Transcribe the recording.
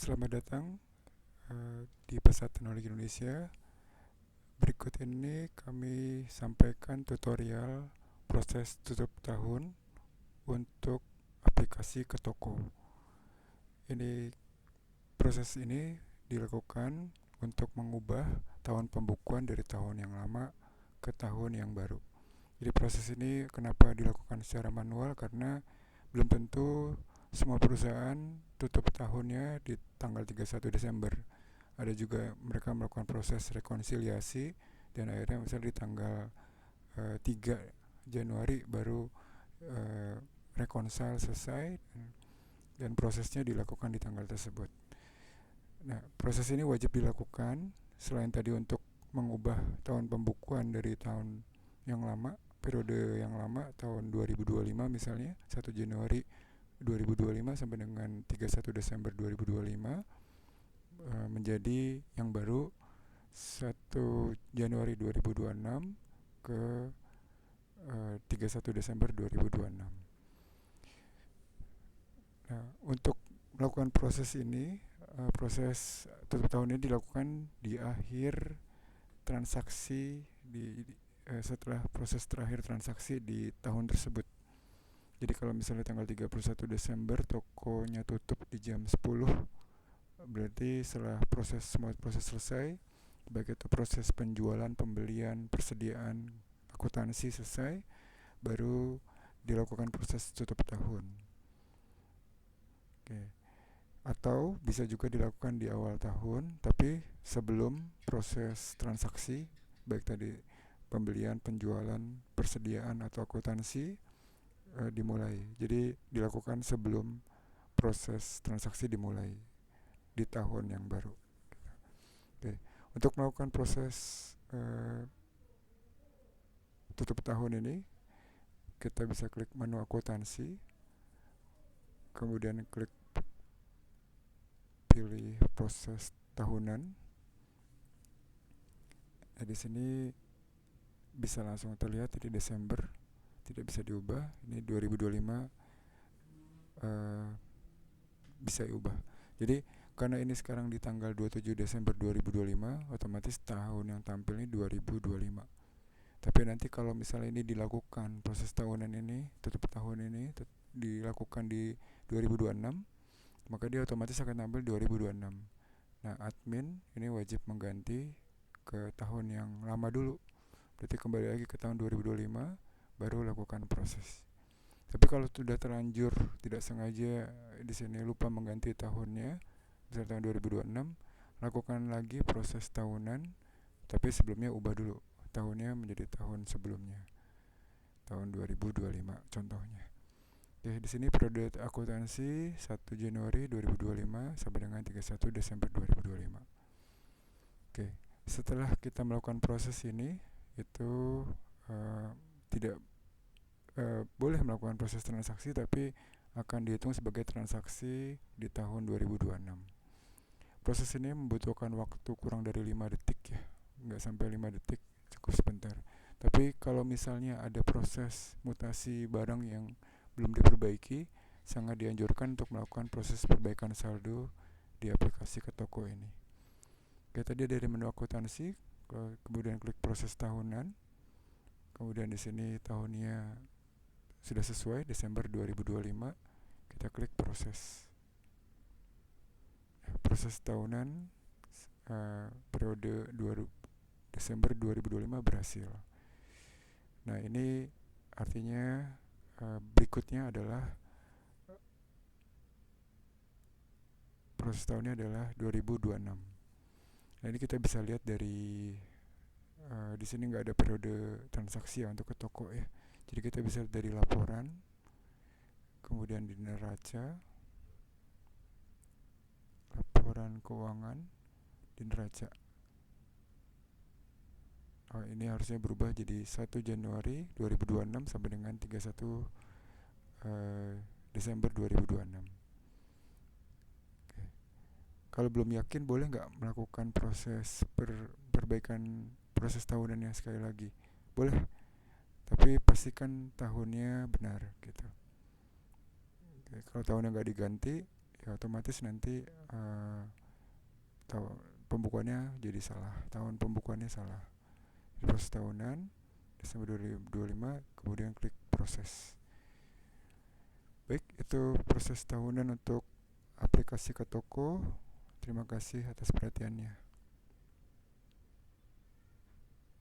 Selamat datang di Pasar Teknologi Indonesia. Berikut ini kami sampaikan tutorial proses tutup tahun untuk aplikasi ke toko. Proses ini dilakukan untuk mengubah tahun pembukuan dari tahun yang lama ke tahun yang baru. Jadi proses ini kenapa dilakukan secara manual, karena belum tentu semua perusahaan tutup tahunnya di tanggal 31 Desember. Ada juga mereka melakukan proses rekonsiliasi dan akhirnya misalnya di tanggal 3 Januari baru rekonsil selesai dan prosesnya dilakukan di tanggal tersebut. Nah, proses ini wajib dilakukan selain tadi untuk mengubah tahun pembukuan dari tahun yang lama, periode yang lama tahun 2025 misalnya 1 Januari 2025 sampai dengan 31 Desember 2025 menjadi yang baru 1 Januari 2026 ke 31 Desember 2026. Nah, untuk melakukan proses ini, proses tutup tahun ini dilakukan di akhir transaksi setelah proses terakhir transaksi di tahun tersebut. Jadi kalau misalnya tanggal 31 Desember tokonya tutup di jam 10, berarti setelah semua proses selesai, baik itu proses penjualan, pembelian, persediaan, akuntansi selesai, baru dilakukan proses tutup tahun. Oke. Atau bisa juga dilakukan di awal tahun, tapi sebelum proses transaksi, baik tadi pembelian, penjualan, persediaan atau akuntansi dimulai. Jadi dilakukan sebelum proses transaksi dimulai di tahun yang baru. Oke. Untuk melakukan proses tutup tahun ini, kita bisa klik menu akuntansi, kemudian klik pilih proses tahunan. Nah, di sini bisa langsung terlihat di Desember, tidak bisa diubah. Ini 2025 bisa diubah. Jadi karena ini sekarang di tanggal 27 Desember 2025, otomatis tahun yang tampil ini 2025. Tapi nanti kalau misalnya ini dilakukan proses tahunan ini, tutup tahun ini dilakukan di 2026, maka dia otomatis akan tampil 2026. Nah, admin ini wajib mengganti ke tahun yang lama dulu. Berarti kembali lagi ke tahun 2025 baru lakukan proses. Tapi kalau sudah terlanjur tidak sengaja di sini lupa mengganti tahunnya, misalnya tahun 2026, lakukan lagi proses tahunan, tapi sebelumnya ubah dulu tahunnya menjadi tahun sebelumnya, tahun 2025 contohnya. Oke, di sini periode akuntansi 1 Januari 2025 sampai dengan 31 Desember 2025. Oke, setelah kita melakukan proses ini, itu tidak boleh melakukan proses transaksi, tapi akan dihitung sebagai transaksi di tahun 2026. Proses ini membutuhkan waktu kurang dari 5 detik ya, nggak sampai 5 detik, cukup sebentar. Tapi kalau misalnya ada proses mutasi barang yang belum diperbaiki, sangat dianjurkan untuk melakukan proses perbaikan saldo di aplikasi ke toko ini. Oke, tadi dari menu akuntansi, kemudian klik proses tahunan, kemudian di sini tahunnya sudah sesuai Desember 2025, kita klik proses tahunan periode Desember 2025 berhasil. Nah, ini artinya berikutnya adalah proses tahunnya adalah 2026. Nah, ini kita bisa lihat dari di sini nggak ada periode transaksi ya untuk ke toko ya. Jadi kita bisa lihat dari laporan, kemudian di neraca, laporan keuangan di neraca. Ini harusnya berubah jadi 1 Januari 2026 sampai dengan 31 Desember 2026. Oke. Kalau belum yakin, boleh nggak melakukan proses perbaikan proses tahunannya sekali lagi? Boleh, tapi pastikan tahunnya benar gitu. Oke, kalau tahunnya nggak diganti, ya otomatis nanti tahu pembukuannya jadi salah, tahun pembukuannya salah. Proses tahunan Desember 2025, kemudian klik proses. Baik, itu proses tahunan untuk aplikasi ke toko. Terima kasih atas perhatiannya.